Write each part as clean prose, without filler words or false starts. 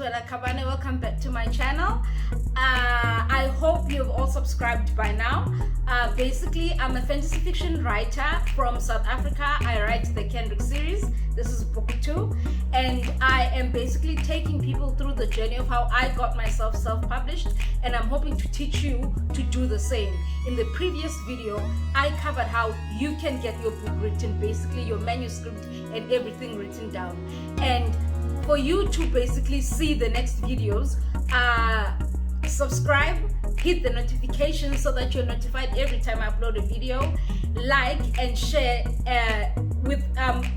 Wela Kabane. Welcome back to my channel. I hope you've all subscribed by now. Basically, I'm a fantasy fiction writer from South Africa. I write the Kendrick series. This is book 2, and I am basically taking people through the journey of how I got myself self-published, and I'm hoping to teach you to do the same. In the previous video, I covered how you can get your book written, basically your manuscript and everything written down. And for you to basically see the next videos, subscribe, hit the notifications so that you're notified every time I upload a video, like and share with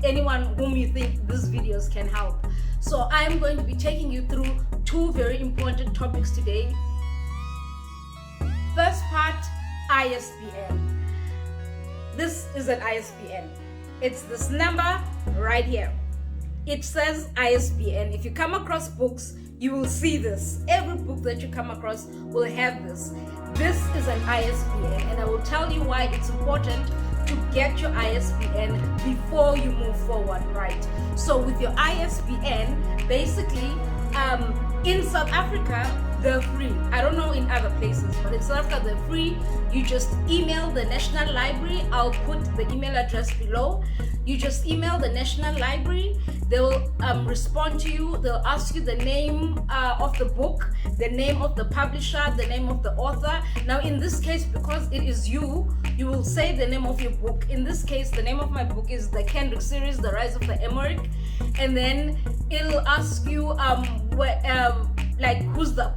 anyone whom you think these videos can help. So I'm going to be taking you through 2 very important topics today. First part, ISBN. This is an ISBN. It's this number right here. It says ISBN. If you come across books, you will see this. Every book that you come across will have this. This is an ISBN, and I will tell you why it's important to get your ISBN before you move forward, right? So with your ISBN, basically, in South Africa, they're free. I don't know in other places, but in South Africa, they're free. You just email the National Library. I'll put the email address below. You just email the National Library. They will respond to you. They'll ask you the name of the book, the name of the publisher, the name of the author. Now, in this case, because it is you, you will say the name of your book. In this case, the name of my book is the Kendrick series, The Rise of the Emmerich. And then it'll ask you like who's the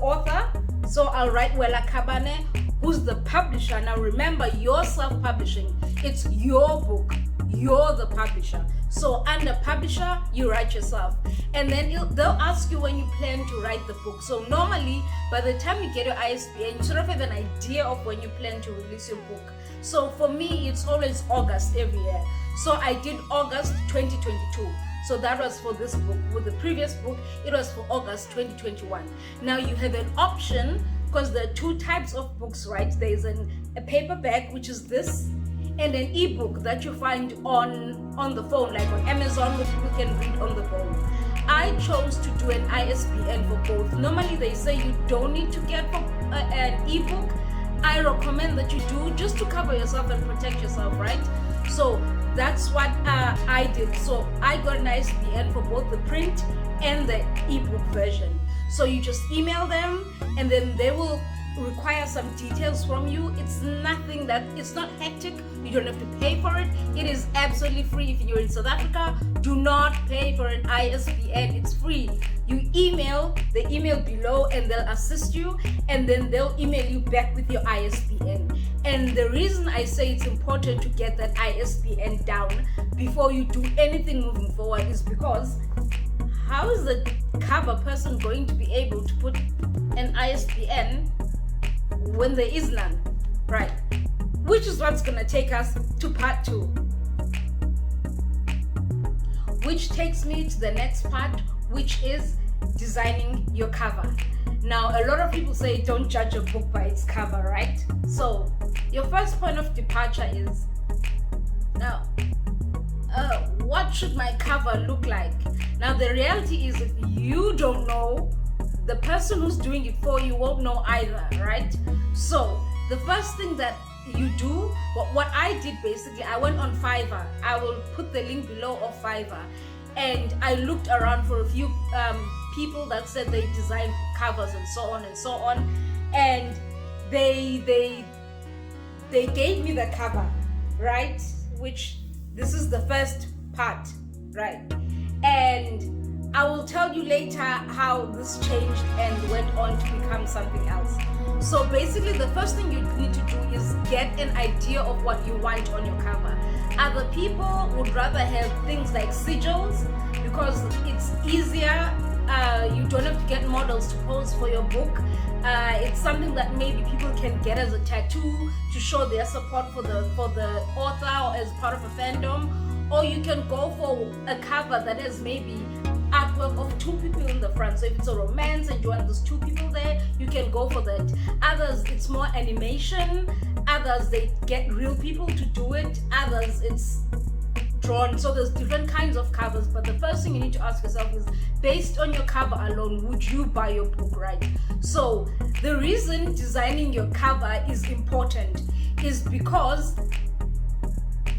author. So I'll write Wela Kabane. Who's the publisher? Now remember, you're self-publishing. It's your book. You're the publisher. So under publisher, you write yourself. And then they'll ask you when you plan to write the book. So normally, by the time you get your ISBN, you sort of have an idea of when you plan to release your book. So for me, it's always August every year. So I did August 2022. So that was for this book. With the previous book, it was for August 2021. Now you have an option, because there are 2 types of books, right? There's a paperback, which is this, and an ebook that you find on the phone, like on Amazon, where people can read on the phone. I chose to do an ISBN for both. Normally they say you don't need to get an ebook. I recommend that you do, just to cover yourself and protect yourself, right? So that's what I did. So I got an ISBN for both the print and the ebook version. So you just email them, and then they will require some details from you. It's nothing it's not hectic. You don't have to pay for it. It is absolutely free. If you're in South Africa, do not pay for an ISBN. It's free. You email the email below, and they'll assist you, and then they'll email you back with your ISBN. And the reason I say it's important to get that ISBN down before you do anything moving forward is because how is the cover person going to be able to put an ISBN when there is none, right? Which is what's gonna take us to part 2, which takes me to the next part, which is designing your cover. Now, a lot of people say don't judge a book by its cover, right? So your first point of departure is, now, what should my cover look like? Now, the reality is, if you don't know, the person who's doing it for you won't know either, right? So the first thing that you do, what I did basically, I went on Fiverr. I will put the link below of Fiverr, and I looked around for a few people that said they design covers and so on and so on, and they gave me the cover, right? Which this is the first part, right? And I will tell you later how this changed and went on to become something else. So basically, the first thing you need to do is get an idea of what you want on your cover. Other people would rather have things like sigils because it's easier. You don't have to get models to pose for your book. It's something that maybe people can get as a tattoo to show their support for the author or as part of a fandom. Or you can go for a cover that has maybe artwork of 2 people in the front. So if it's a romance and you want those 2 people there, you can go for that. Others, it's more animation. Others, they get real people to do it. Others, it's drawn. So there's different kinds of covers, but the first thing you need to ask yourself is, based on your cover alone, would you buy your book, right? So the reason designing your cover is important is because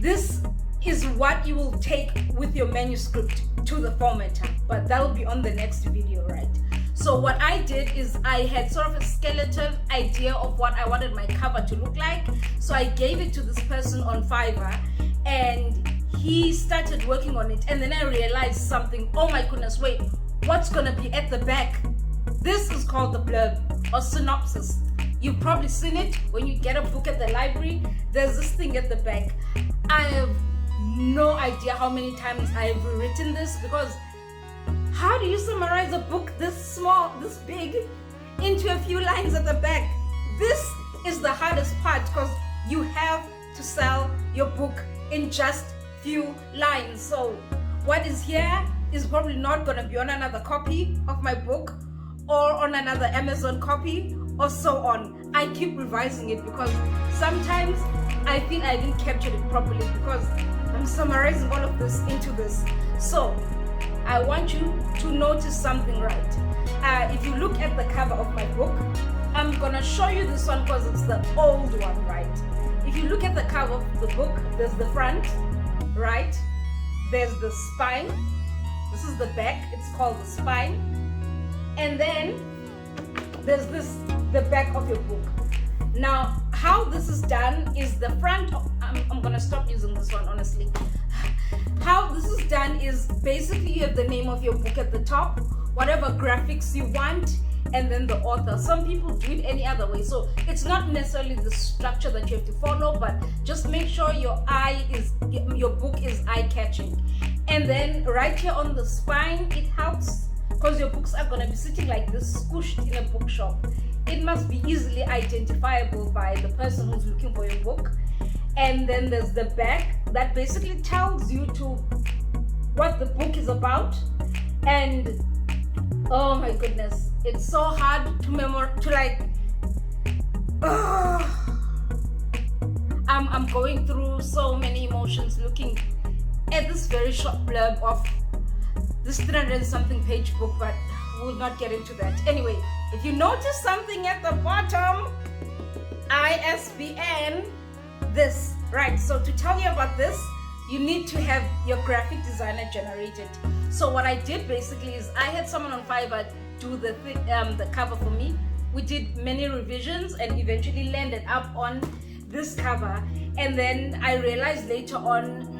this is what you will take with your manuscript to the formatter, but that will be on the next video, right? So what I did is I had sort of a skeletal idea of what I wanted my cover to look like. So I gave it to this person on Fiverr and he started working on it. And then I realized something. Oh my goodness, wait, what's gonna be at the back? This is called the blurb or synopsis. You've probably seen it when you get a book at the library. There's this thing at the back. I have no idea how many times I've written this, because how do you summarize a book this small, this big, into a few lines at the back? This is the hardest part, because you have to sell your book in just few lines. So what is here is probably not going to be on another copy of my book or on another Amazon copy or so on. I keep revising it because sometimes I feel I didn't capture it properly because I'm summarizing all of this into this. So I want you to notice something, right? If you look at the cover of my book, I'm gonna show you this one because it's the old one, right? If you look at the cover of the book, there's the front, right? There's the spine. This is the back. It's called the spine. And then there's the back of your book. Now, how this is done is the front. I'm gonna stop using this one, honestly. How this is done is basically you have the name of your book at the top, whatever graphics you want, and then the author. Some people do it any other way, so it's not necessarily the structure that you have to follow, but just make sure your book is eye-catching. And then right here on the spine, it helps because your books are going to be sitting like this, squished in a bookshop. It must be easily identifiable by the person who's looking for your book. And then there's the back that basically tells you to what the book is about. And oh my goodness, it's so hard to I'm going through so many emotions looking at this very short blurb of this 300-something page book, but we'll not get into that. Anyway, if you notice something at the bottom, ISBN, this, right? So to tell you about this, you need to have your graphic designer generated. So what I did basically is I had someone on Fiverr do the cover for me. We did many revisions and eventually landed up on this cover. And then I realized later on,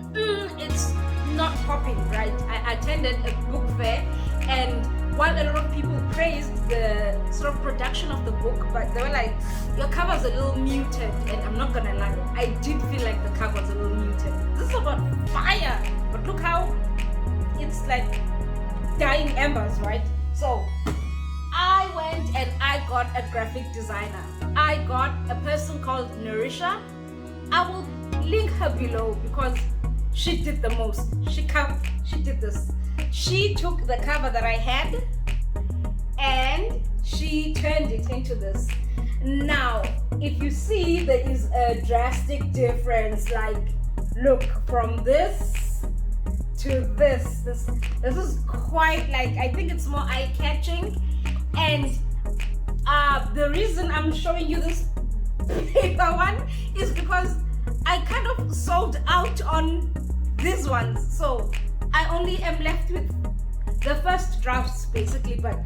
it's not popping, right? I attended a book fair, and while a lot of people praised the sort of production of the book, but they were like, your cover's a little muted. And I'm not gonna lie, I did feel like the cover's a little muted. This is about fire, but look how it's like dying embers, right? So I went and I got a graphic designer. I got a person called Narisha. I will link her below because she did the most. She did this. She took the cover that I had and she turned it into this. Now, if you see, there is a drastic difference. Like, look, from this to this. This is quite like, I think it's more eye-catching. And the reason I'm showing you this paper one is because I kind of sold out on these ones. So I only am left with the first drafts basically, but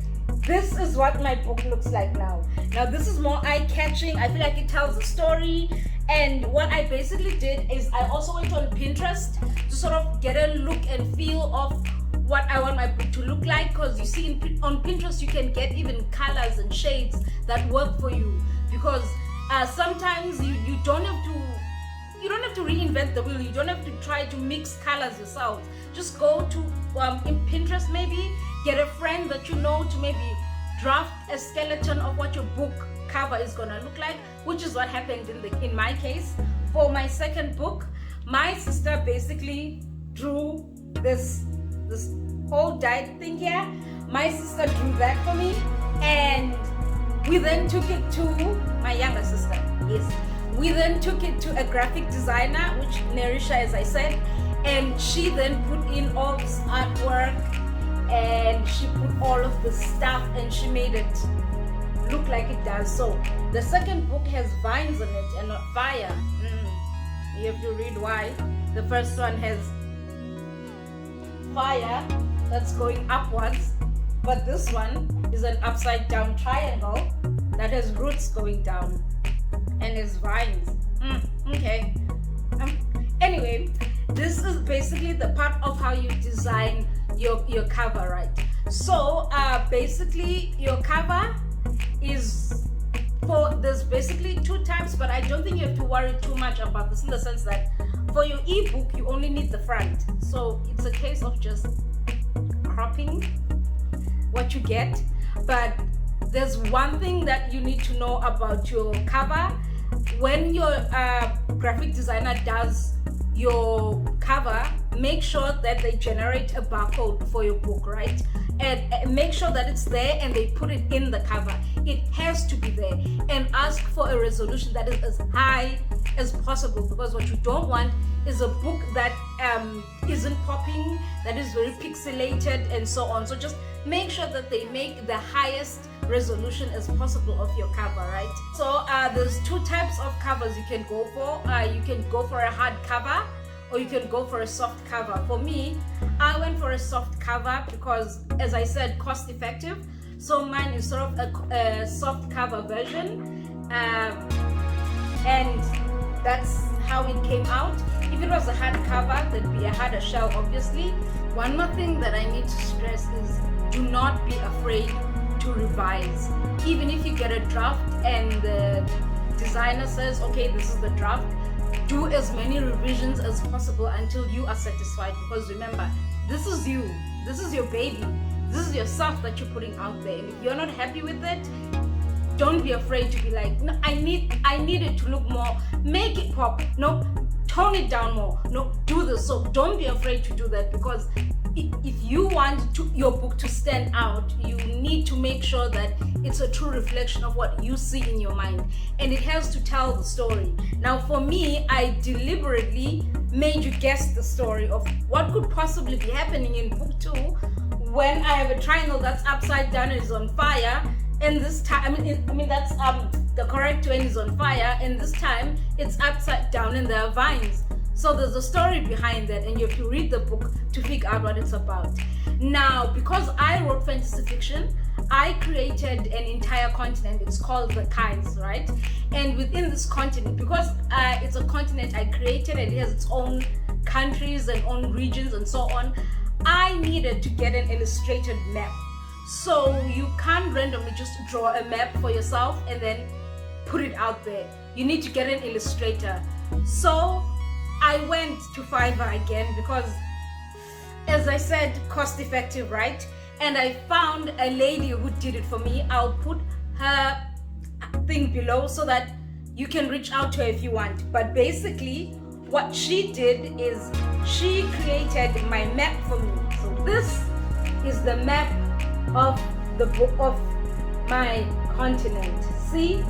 this is what my book looks like now. Now this is more eye-catching. I feel like it tells a story. And what I basically did is I also went on Pinterest to sort of get a look and feel of what I want my book to look like, because you see on Pinterest you can get even colors and shades that work for you, because sometimes you don't have to reinvent the wheel. You don't have to try to mix colors yourself. Just go to in Pinterest, maybe get a friend that you know to maybe draft a skeleton of what your book cover is gonna look like, which is what happened in my case. For my second book, my sister basically drew this whole dyed thing here. My sister drew that for me, and we then took it to my younger sister. Yes, we then took it to a graphic designer, which Narisha, as I said, And she then put in all this artwork, and she put all of the stuff, and she made it look like it does. So the second book has vines on it and not fire. You have to read why. The first one has fire that's going upwards, but this one is an upside down triangle that has roots going down and has vines. Okay. Anyway, this is basically the part of how you design your cover, right? So basically your cover is there's basically two types, but I don't think you have to worry too much about this, in the sense that for your ebook you only need the front, so it's a case of just cropping what you get. But there's one thing that you need to know about your cover. When your graphic designer does your cover, make sure that they generate a barcode for your book, right? And make sure that it's there and they put it in the cover. It has to be there, and ask for a resolution that is as high as possible, because what you don't want is a book that isn't popping, that is very pixelated and so on. So just make sure that they make the highest resolution as possible of your cover, right? So there's two types of covers you can go for. You can go for a hard cover, or you can go for a soft cover. For me, I went for a soft cover because, as I said, cost effective. So mine is sort of a soft cover version, and that's how it came out. If it was a hard cover, there'd be a harder shell, obviously. One more thing that I need to stress is, do not be afraid to revise. Even if you get a draft and the designer says, okay, this is the draft, do as many revisions as possible until you are satisfied. Because remember, this is you, this is your baby, this is yourself that you're putting out there. And if you're not happy with it, don't be afraid to be like, no, I need it to look more, make it pop, no, tone it down more, no, do this. So don't be afraid to do that, because if you want your book to stand out, you need to make sure that it's a true reflection of what you see in your mind, and it has to tell the story. Now for me, I deliberately made you guess the story of what could possibly be happening in book 2 when I have a triangle that's upside down and is on fire, and this time, I mean that's the correct one is on fire, and this time it's upside down and there are vines. So there's a story behind that, and you have to read the book to figure out what it's about. Now, because I wrote fantasy fiction, I created an entire continent. It's called the Kais, right? And within this continent, because it's a continent I created and it has its own countries and own regions and so on, I needed to get an illustrated map. So you can't randomly just draw a map for yourself and then put it out there. You need to get an illustrator. So I went to Fiverr again because, as I said, cost effective, right? And I found a lady who did it for me. I'll put her thing below so that you can reach out to her if you want. But basically, what she did is she created my map for me. So this is the map of the book of my continent. See?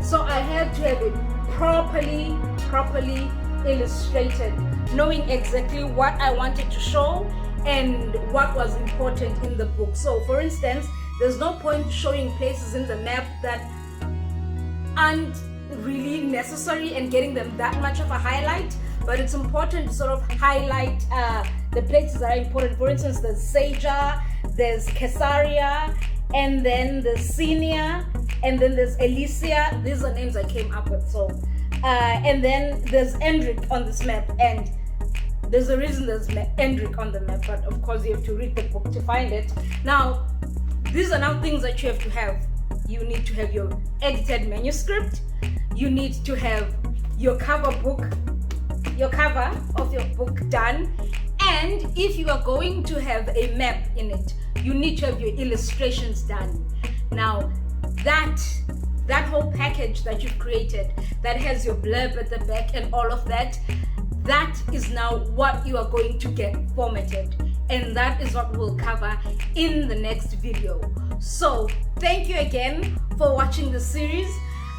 So I had to have it properly illustrated, knowing exactly what I wanted to show and what was important in the book. So for instance, there's no point showing places in the map that aren't really necessary and getting them that much of a highlight, but it's important to sort of highlight the places that are important. For instance, there's Seja, there's Caesarea, and then there's Senia, and then there's Elysia. These are names I came up with. So and then there's Endrick on this map, and there's a reason there's Endrick on the map, but of course you have to read the book to find it. Now, these are now things that you have to have. You need to have your edited manuscript, you need to have your cover of your book done, and if you are going to have a map in it, you need to have your illustrations done. Now, that whole package that you've created that has your blurb at the back and all of that, that is now what you are going to get formatted, and that is what we'll cover in the next video. So thank you again for watching the series.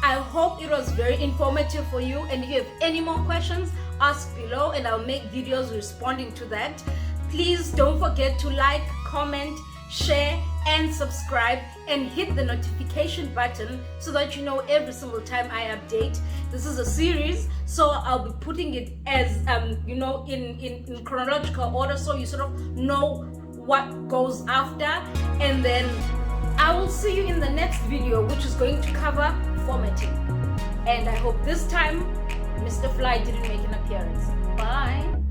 I hope it was very informative for you, and if you have any more questions, ask below and I'll make videos responding to that. Please don't forget to like, comment, share and subscribe and hit the notification button so that you know every single time I update. This is a series, so I'll be putting it as in chronological order, so you sort of know what goes after. And then I will see you in the next video, which is going to cover formatting. And I hope this time Mr. Fly didn't make an appearance. Bye.